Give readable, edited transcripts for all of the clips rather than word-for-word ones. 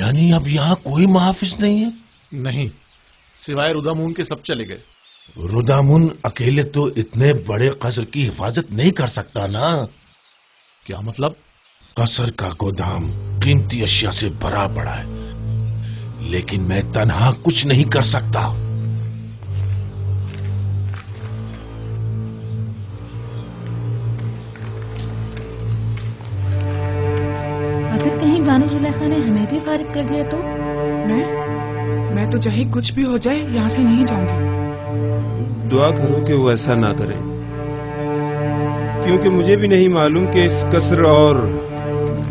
یعنی اب یہاں کوئی محافظ نہیں ہے؟ نہیں، سوائے ردامون کے سب چلے گئے۔ ردامون اکیلے تو اتنے بڑے قصر کی حفاظت نہیں کر سکتا نا۔ کیا مطلب؟ قصر کا گودام قیمتی اشیاء سے بھرا پڑا ہے، لیکن میں تنہا کچھ نہیں کر سکتا۔ اگر کہیں بانو زلیخا نے ہمیں بھی فارغ کر دیا تو؟ میں تو چاہے کچھ بھی ہو جائے یہاں سے نہیں جاؤں گی۔ دعا کرو کہ وہ ایسا نہ کرے، کیونکہ مجھے بھی نہیں معلوم کہ اس قصر اور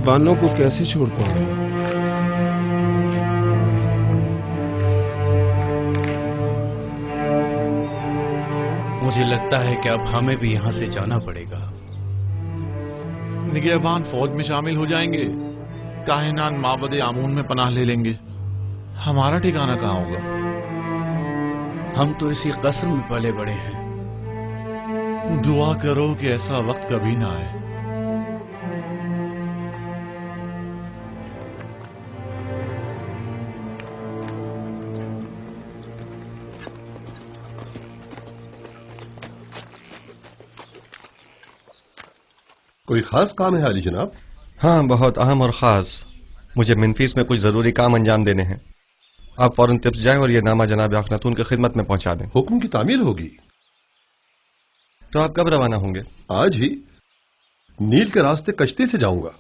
بانوں کو کیسے چھوڑ پاؤں۔ مجھے لگتا ہے کہ اب ہمیں بھی یہاں سے جانا پڑے گا۔ نگہبان فوج میں شامل ہو جائیں گے، کاہنان معبد آمون میں پناہ لے لیں گے، ہمارا ٹھکانہ کہاں ہوگا؟ ہم تو اسی قصر میں پلے بڑے ہیں۔ دعا کرو کہ ایسا وقت کبھی نہ آئے۔ کوئی خاص کام ہے علی جناب؟ ہاں، بہت اہم اور خاص۔ مجھے منفیس میں کچھ ضروری کام انجام دینے ہیں۔ آپ فوراً تپس جائیں اور یہ نامہ جناب اخناتون کی خدمت میں پہنچا دیں۔ حکم کی تعمیل ہوگی۔ تو آپ کب روانہ ہوں گے؟ آج ہی نیل کے راستے کشتی سے جاؤں گا۔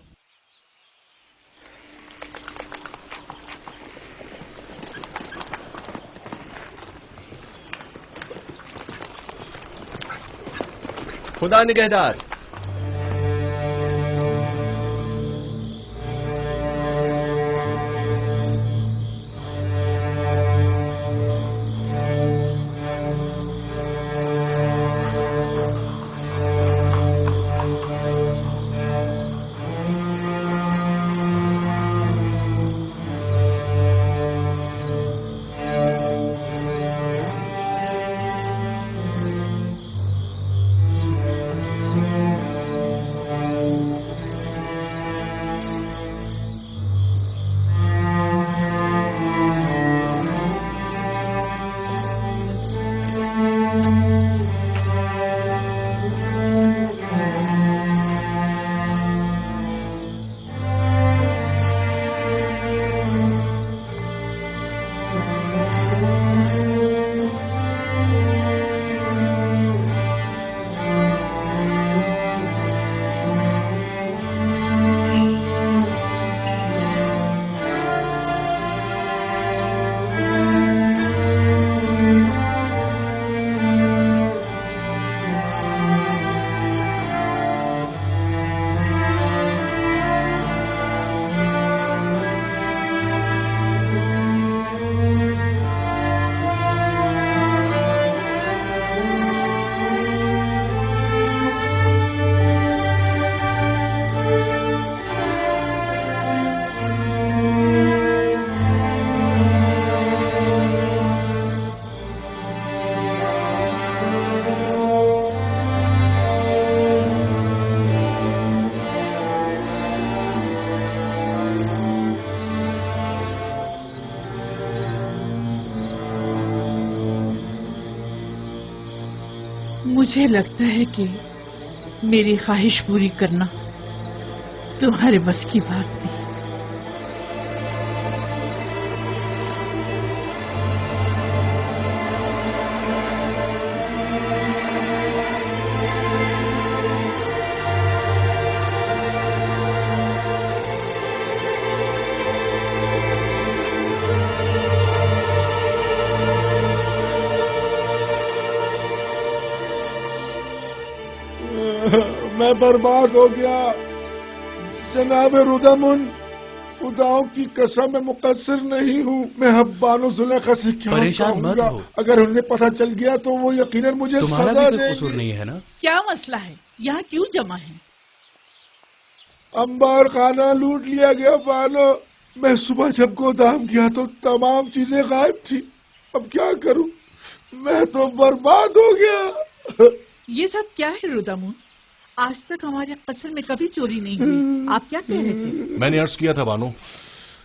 خدا نگہدار۔ مجھے لگتا ہے کہ میری خواہش پوری کرنا تمہارے بس کی بات نہیں۔ میں برباد ہو گیا جناب ردامون، خداؤں کی قسم میں مقصر نہیں ہوں۔ میں اب بانو زلیخا سے کیا پریشان مت ہو، اگر انہیں پتہ چل گیا تو وہ یقیناً مجھے تمہارا سزا بھی دیں کوئی قصور گے۔ نہیں ہے نا؟ کیا مسئلہ ہے؟ یہاں کیوں جمع ہے؟ انبار خانہ لوٹ لیا گیا بانو۔ میں صبح جب گودام گیا تو تمام چیزیں غائب تھی۔ اب کیا کروں؟ میں تو برباد ہو گیا۔ یہ سب کیا ہے ردامون؟ آج تک ہمارے قصر میں کبھی چوری نہیں ہوئی، آپ کیا کہہ رہے تھے؟ میں نے عرض کیا تھا بانو،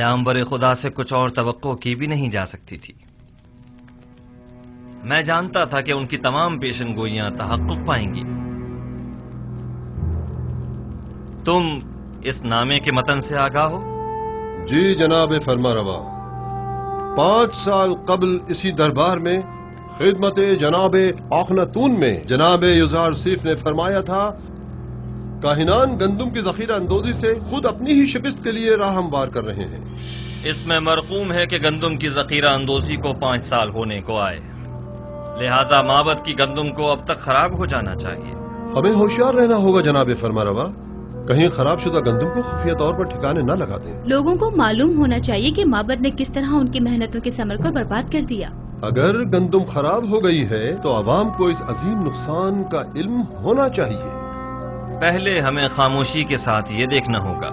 پیامبر خدا سے کچھ اور توقع کی بھی نہیں جا سکتی تھی۔ میں جانتا تھا کہ ان کی تمام پیشن گوئیاں تحقق پائیں گی۔ تم اس نامے کے متن سے آگاہ ہو؟ جی جناب فرما روا، 5 سال قبل اسی دربار میں خدمت جناب آخناتون میں جناب یوزارسیف نے فرمایا تھا، کاہنان گندم کی ذخیرہ اندوزی سے خود اپنی ہی شکست کے لیے راہ ہموار کر رہے ہیں۔ اس میں مرقوم ہے کہ گندم کی ذخیرہ اندوزی کو 5 سال ہونے کو آئے، لہذا معبد کی گندم کو اب تک خراب ہو جانا چاہیے۔ ہمیں ہوشیار رہنا ہوگا جناب فرما روا، کہیں خراب شدہ گندم کو خفیہ طور پر ٹھکانے نہ لگا دیں۔ لوگوں کو معلوم ہونا چاہیے کہ معبد نے کس طرح ان کی محنتوں کے ثمر کو برباد کر دیا۔ اگر گندم خراب ہو گئی ہے تو عوام کو اس عظیم نقصان کا علم ہونا چاہیے۔ پہلے ہمیں خاموشی کے ساتھ یہ دیکھنا ہوگا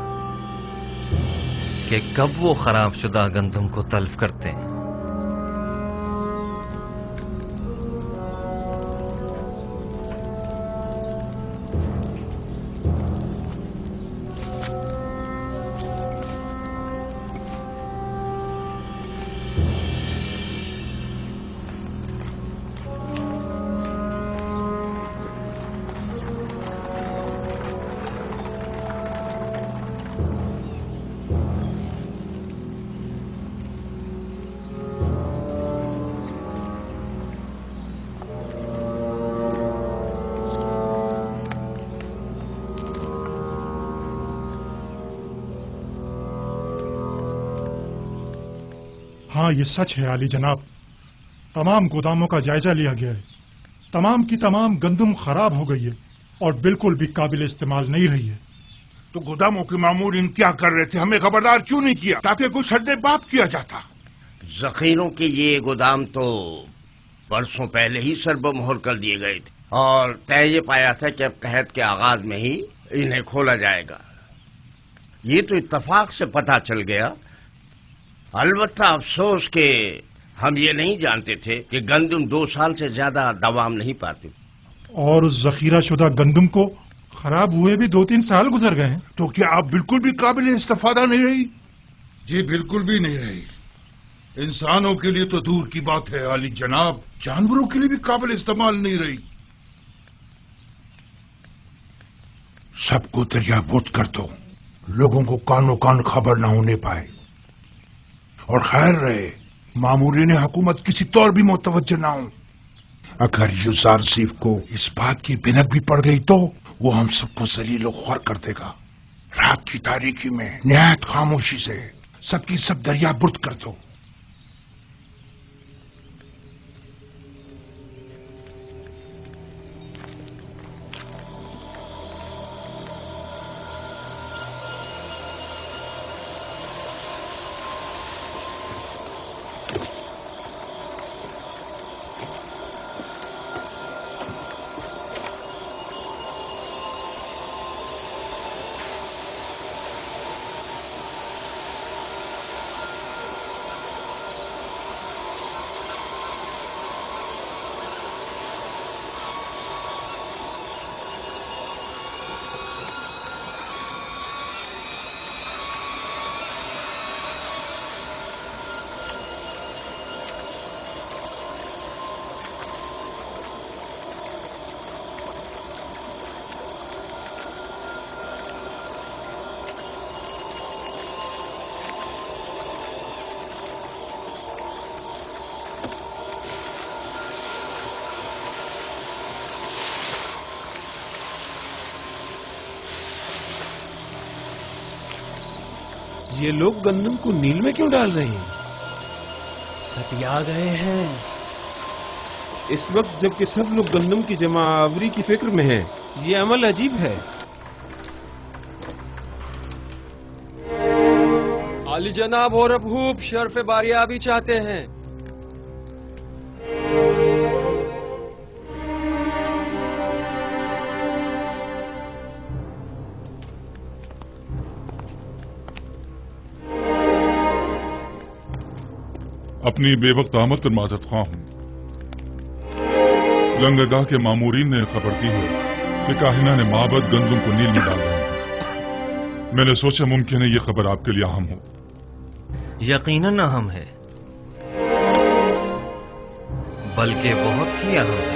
کہ کب وہ خراب شدہ گندم کو تلف کرتے ہیں۔ ہاں یہ سچ ہے عالی جناب، تمام گوداموں کا جائزہ لیا گیا ہے، تمام کی تمام گندم خراب ہو گئی ہے اور بالکل بھی قابل استعمال نہیں رہی ہے۔ تو گوداموں کے مامورین کیا کر رہے تھے؟ ہمیں خبردار کیوں نہیں کیا تاکہ کچھ حد باب کیا جاتا؟ ذخیروں کے یہ گودام تو برسوں پہلے ہی سرب مہر کر دیے گئے تھے اور طے یہ پایا تھا کہ اب قحط کے آغاز میں ہی انہیں کھولا جائے گا۔ یہ تو اتفاق سے پتہ چل گیا، البتہ افسوس کہ ہم یہ نہیں جانتے تھے کہ گندم 2 سال سے زیادہ دوام نہیں پاتی۔ اور اس ذخیرہ شدہ گندم کو خراب ہوئے بھی 2-3 سال گزر گئے ہیں۔ تو کیا اب بالکل بھی قابل استفادہ نہیں رہی؟ جی بالکل بھی نہیں رہی۔ انسانوں کے لیے تو دور کی بات ہے عالی جناب، جانوروں کے لیے بھی قابل استعمال نہیں رہی۔ سب کو دریا بوت کر دو، لوگوں کو کانوں کان خبر نہ ہونے پائے، اور خیر رہے مامورین حکومت کسی طور بھی متوجہ نہ ہوں۔ اگر یوزارسیف کو اس بات کی بھنک بھی پڑ گئی تو وہ ہم سب کو ذلیل و خوار کر دے گا۔ رات کی تاریکی میں نہایت خاموشی سے سب کی سب دریا برد کر دو۔ یہ لوگ گندم کو نیل میں کیوں ڈال رہے ہیں؟ ستیا گئے ہیں اس وقت جبکہ سب لوگ گندم کی جمع آوری کی فکر میں ہیں۔ یہ عمل عجیب ہے۔ عالی جناب اور ابھوب شرف باریابی چاہتے ہیں۔ اپنی بے وقت آمد پر معذرت خواہ ہوں۔ لنگرگاہ کے مامورین نے خبر دی ہے کہ کاہنہ نے معبد گندم کو نیل میں ڈال رہے ہیں۔ میں نے سوچا ممکن ہے یہ خبر آپ کے لیے اہم ہو۔ یقیناً اہم ہے، بلکہ بہت ہی اہم ہے۔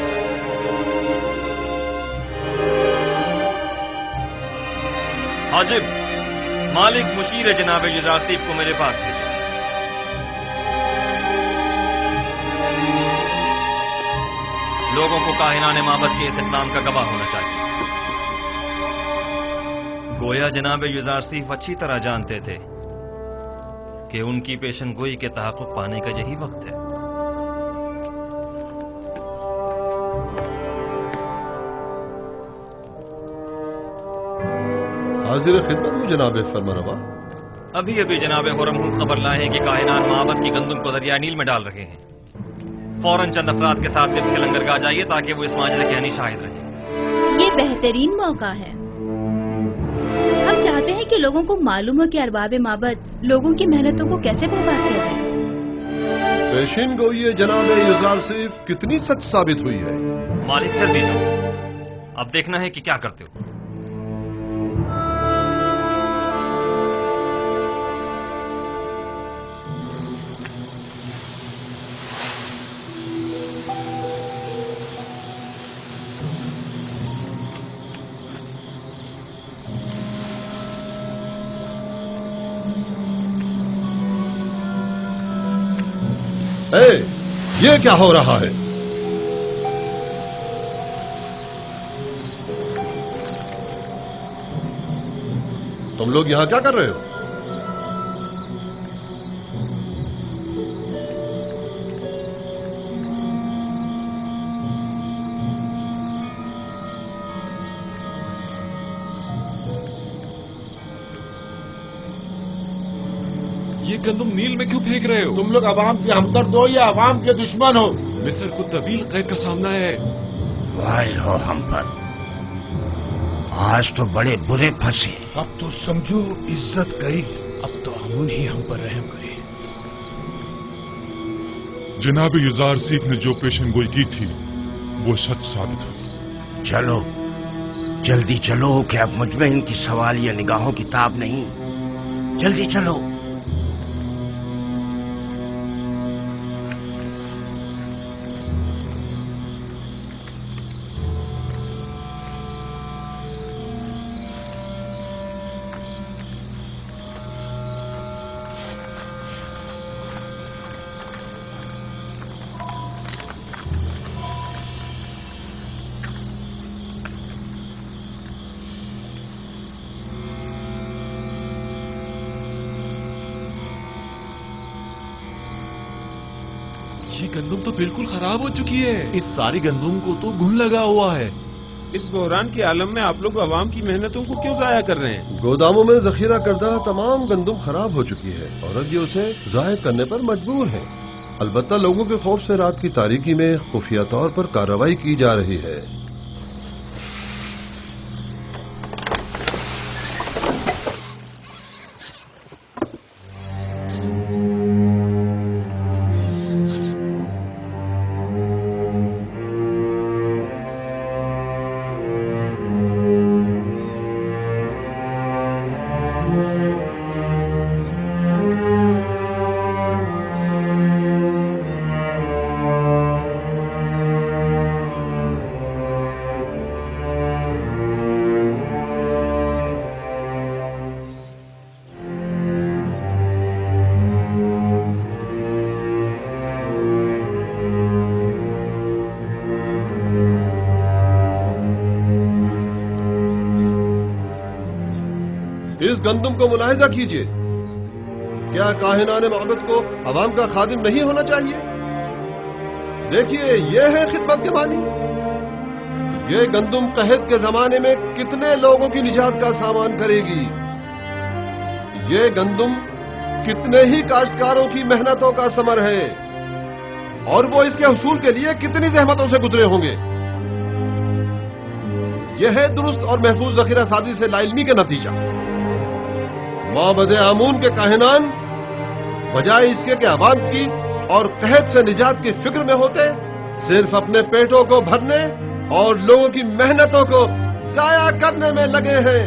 حاجب، مالک مشیر جناب یزارسیف کو میرے پاس بھیجو۔ لوگوں کو کاہنان معبد کے اس اقدام کا گواہ ہونا چاہیے۔ گویا جناب یزارسیف اچھی طرح جانتے تھے کہ ان کی پیشن گوئی کے تحقق پانے کا یہی وقت ہے۔ حاضر خدمت ہوں جناب فرمانروا۔ ابھی جناب خرم خبر لائے ہیں کہ کاہنان معبد کی گندم کو دریائے نیل میں ڈال رہے ہیں۔ فوراً چند افراد کے ساتھ طبس کے لنگرگاہ جائیے تاکہ وہ اس معجزے کے عینی شاہد رہیں۔ یہ بہترین موقع ہے۔ ہم چاہتے ہیں کہ لوگوں کو معلوم ہو کہ ارباب معبد لوگوں کی محنتوں کو کیسے برباد کر رہے ہیں۔ پیشین گوئی جناب یزارسیف کتنی سچ ثابت ہوئی ہے؟ مالک جلدی جاؤ، اب دیکھنا ہے کہ کیا کرتے ہو۔ یہ کیا ہو رہا ہے؟ تم لوگ یہاں کیا کر رہے ہو؟ یہ گندم نیل میں کیوں پھینک رہے ہو؟ تم لوگ عوام کے ہمدرد ہو یا عوام کے دشمن ہو؟ مصر کو طویل قید کا سامنا ہے۔ وائے ہو ہم پر، آج تو بڑے برے پھنسے۔ اب تو سمجھو عزت گئی، اب تو امون ہی ہم پر رحم کرے۔ جناب یزارسیف نے جو پیشن گوئی کی تھی وہ سچ ثابت ہوئی۔ چلو جلدی چلو کہ اب مجھ میں ان کی سوالیہ نگاہوں کی تاب نہیں، جلدی چلو۔ یہ گندم تو بالکل خراب ہو چکی ہے۔ اس ساری گندم کو تو گھن لگا ہوا ہے۔ اس بحران کے عالم میں آپ لوگ عوام کی محنتوں کو کیوں ضائع کر رہے ہیں؟ گوداموں میں ذخیرہ کردہ تمام گندم خراب ہو چکی ہے اور اب یہ اسے ضائع کرنے پر مجبور ہے۔ البتہ لوگوں کے خوف سے رات کی تاریکی میں خفیہ طور پر کارروائی کی جا رہی ہے۔ اس گندم کو ملاحظہ کیجئے، کیا کاہنان معبد کو عوام کا خادم نہیں ہونا چاہیے؟ دیکھیے یہ ہے خدمت کے معنی۔ یہ گندم قحط کے زمانے میں کتنے لوگوں کی نجات کا سامان کرے گی؟ یہ گندم کتنے ہی کاشتکاروں کی محنتوں کا ثمر ہے اور وہ اس کے حصول کے لیے کتنی زحمتوں سے گزرے ہوں گے۔ یہ ہے درست اور محفوظ ذخیرہ سازی سے لا علمی کا نتیجہ۔ معبد آمون کے کاہنان بجائے اس کے کہ عوام کی اور قحط سے نجات کی فکر میں ہوتے، صرف اپنے پیٹوں کو بھرنے اور لوگوں کی محنتوں کو ضائع کرنے میں لگے ہیں۔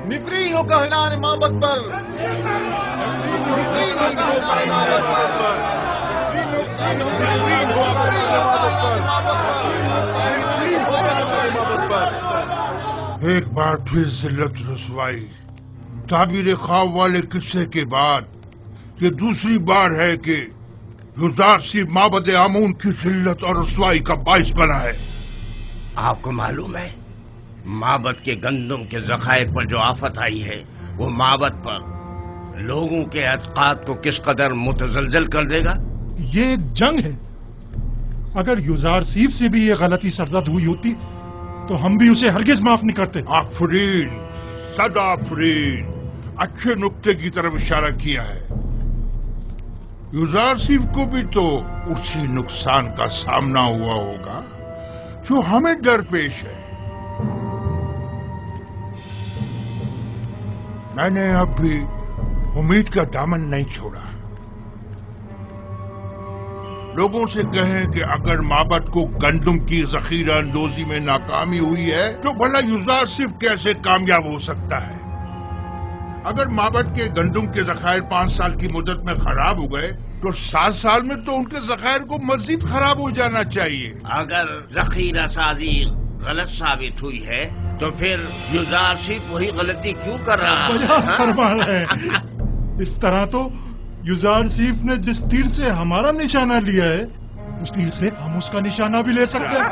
نفرین ہو کاہنان معبد پر، نفرین ہو کاہنان معبد پر، نفرین ہو معبد پر۔ ایک بار پھر ذلت رسوائی، تعبیر خواب والے قصے کے بعد یہ دوسری بار ہے کہ یوزارسیف معبد آمون کی ذلت اور رسوائی کا باعث بنا ہے۔ آپ کو معلوم ہے معبد کے گندم کے ذخائر پر جو آفت آئی ہے وہ معبد پر لوگوں کے اعتقاد کو کس قدر متزلزل کر دے گا؟ یہ ایک جنگ ہے، اگر یوزارسیف سے بھی یہ غلطی سرزد ہوئی ہوتی تو ہم بھی اسے ہرگز معاف نہیں کرتے۔ آفرین، صد آفرین، اچھے نقطے کی طرف اشارہ کیا ہے۔ یوزارسیف کو بھی تو اسی نقصان کا سامنا ہوا ہوگا جو ہمیں درپیش ہے۔ میں نے اب بھی امید کا دامن نہیں چھوڑا۔ لوگوں سے کہیں کہ اگر معبد کو گندم کی ذخیرہ اندوزی میں ناکامی ہوئی ہے تو بھلا یوزارسیف کیسے کامیاب ہو سکتا ہے؟ اگر معبد کے گندم کے ذخائر 5 سال کی مدت میں خراب ہو گئے تو 7 سال میں تو ان کے ذخائر کو مزید خراب ہو جانا چاہیے۔ اگر ذخیرہ سازی غلط ثابت ہوئی ہے تو پھر یوزارسیف وہی غلطی کیوں کر رہا ہے؟ فرما رہے ہیں۔ اس طرح تو یوزارسیف نے جس تیر سے ہمارا نشانہ لیا ہے اس تیر سے ہم اس کا نشانہ بھی لے سکتے ہیں۔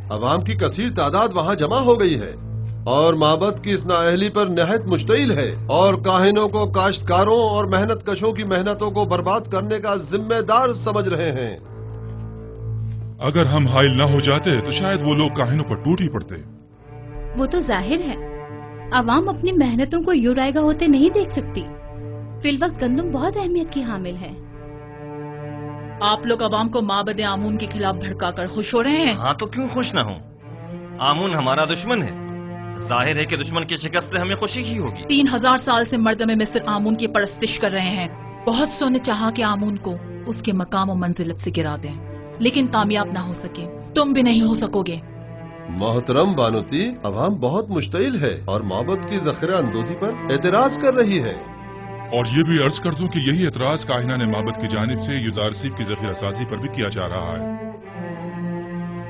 عوام کی کثیر تعداد وہاں جمع ہو گئی ہے اور معبد کی اس نااہلی پر نہایت مشتعل ہے اور کاہنوں کو کاشتکاروں اور محنت کشوں کی محنتوں کو برباد کرنے کا ذمہ دار سمجھ رہے ہیں۔ اگر ہم حائل نہ ہو جاتے تو شاید وہ لوگ کاہنوں پر ٹوٹ ہی پڑتے۔ وہ تو ظاہر ہے، عوام اپنی محنتوں کو یوں رائگاں ہوتے نہیں دیکھ سکتی۔ فی الوقت گندم بہت اہمیت کی حامل ہے۔ آپ لوگ عوام کو معبد آمون کے خلاف بھڑکا کر خوش ہو رہے ہیں؟ ہاں تو کیوں خوش نہ ہوں؟ آمون ہمارا دشمن ہے، ظاہر ہے کہ دشمن کی شکست سے ہمیں خوشی ہی ہوگی۔ 3000 سال سے مردم مصر آمون کی پرستش کر رہے ہیں۔ بہت سو نے چاہا کہ آمون کو اس کے مقام و منزلت سے گرا دیں، لیکن کامیاب نہ ہو سکے۔ تم بھی نہیں ہو سکو گے۔ محترم بانوتی، عوام بہت مشتعل ہے اور معبد کی ذخیرہ اندوزی پر اعتراض کر رہی ہے۔ اور یہ بھی عرض کر دوں کہ یہی اعتراض کاہنان معبد کی جانب سے یوزارسیف کی ذخیرہ سازی پر بھی کیا جا رہا ہے۔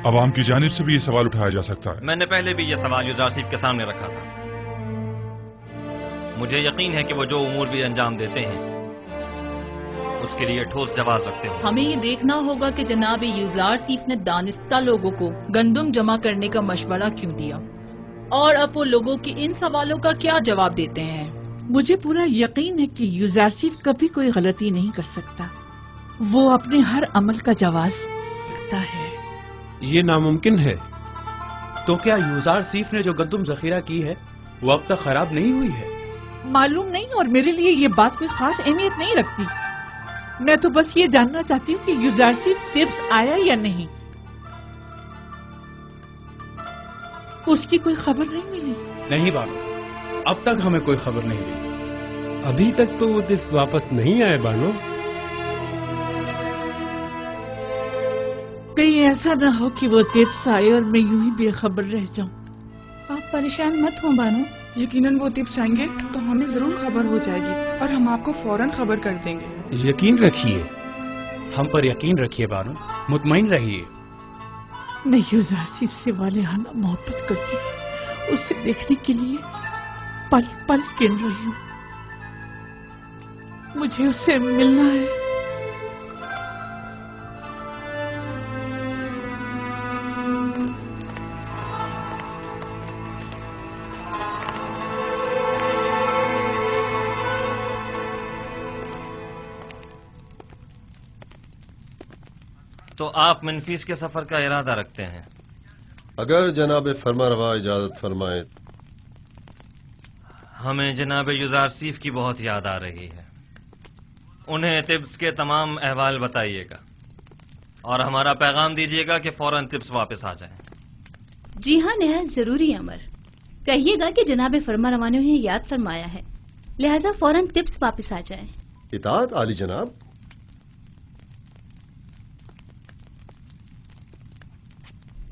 عوام کی جانب سے بھی یہ سوال اٹھایا جا سکتا ہے۔ میں نے پہلے بھی یہ سوال یوزارسیف کے سامنے رکھا تھا۔ مجھے یقین ہے کہ وہ جو امور بھی انجام دیتے ہیں اس کے لیے ٹھوس جواز رکھتے ہیں۔ ہمیں یہ دیکھنا ہوگا کہ جناب یوزارسیف نے دانستہ لوگوں کو گندم جمع کرنے کا مشورہ کیوں دیا اور اب وہ لوگوں کے ان سوالوں کا کیا جواب دیتے ہیں۔ مجھے پورا یقین ہے کہ یوزارسیف کبھی کوئی غلطی نہیں کر سکتا، وہ اپنے ہر عمل کا جواز رکھتا ہے۔ یہ ناممکن ہے۔ تو کیا یوزارسیف نے جو گندم ذخیرہ کی ہے وہ اب تک خراب نہیں ہوئی ہے؟ معلوم نہیں، اور میرے لیے یہ بات کوئی خاص اہمیت نہیں رکھتی۔ میں تو بس یہ جاننا چاہتی ہوں کہ یوزارسیف تبس آیا یا نہیں۔ اس کی کوئی خبر نہیں ملی؟ نہیں بانو، اب تک ہمیں کوئی خبر نہیں ملی۔ ابھی تک تو وہ تبس واپس نہیں آئے بانو۔ کہیں ایسا نہ ہو کہ وہ تبس آئے اور میں یوں ہی بے خبر رہ جاؤں۔ آپ پریشان مت ہوں بانو، یقیناً وہ تبس آئیں گے تو ہمیں ضرور خبر ہو جائے گی اور ہم آپ کو فوراً خبر کر دیں گے۔ یقین رکھیے، ہم پر یقین رکھیے بانو، مطمئن رہیے۔ میں یوزارسیف سے والہانہ محبت کرتی ہوں، اسے دیکھنے کے لیے پل پل گن رہی ہوں۔ مجھے اس سے ملنا ہے۔ تو آپ منفیس کے سفر کا ارادہ رکھتے ہیں؟ اگر جناب فرما روا اجازت فرمائے۔ ہمیں جناب یوزارسیف کی بہت یاد آ رہی ہے۔ انہیں تبس کے تمام احوال بتائیے گا اور ہمارا پیغام دیجیے گا کہ فوراً تبس واپس آ جائیں۔ جی ہاں، نہایت ضروری امر۔ کہیے گا کہ جناب فرما روا نے انہیں یاد فرمایا ہے، لہذا فوراً تبس واپس آ جائیں۔ اطاعت عالی جناب۔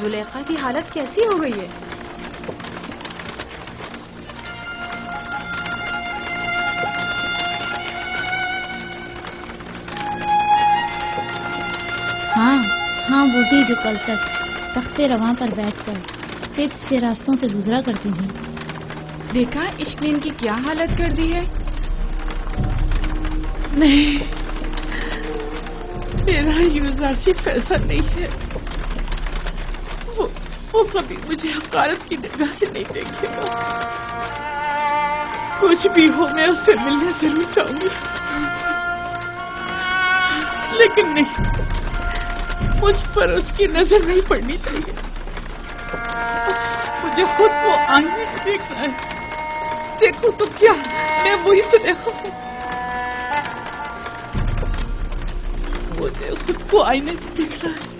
زلیخا کی حالت کیسی ہو گئی ہے؟ ہاں بوٹی جو کل تک تخت رواں پر بیٹھ کر صرف سے راستوں سے گزرا کرتی تھی. دیکھا عشق نے ان کی کیا حالت کر دی ہے. نہیں، میرا یوزار صرف ایسا نہیں ہے. وہ کبھی مجھے حقارت کی نگاہ سے نہیں دیکھے گا. کچھ بھی ہو میں اس سے ملنے ضرور چاہوں گی، لیکن نہیں، مجھ پر اس کی نظر نہیں پڑنی چاہیے. مجھے خود کو آئینے میں دیکھنا ہے. دیکھو تو کیا میں وہی زلیخا ہوں. مجھے خود کو آئینے میں دیکھنا ہے.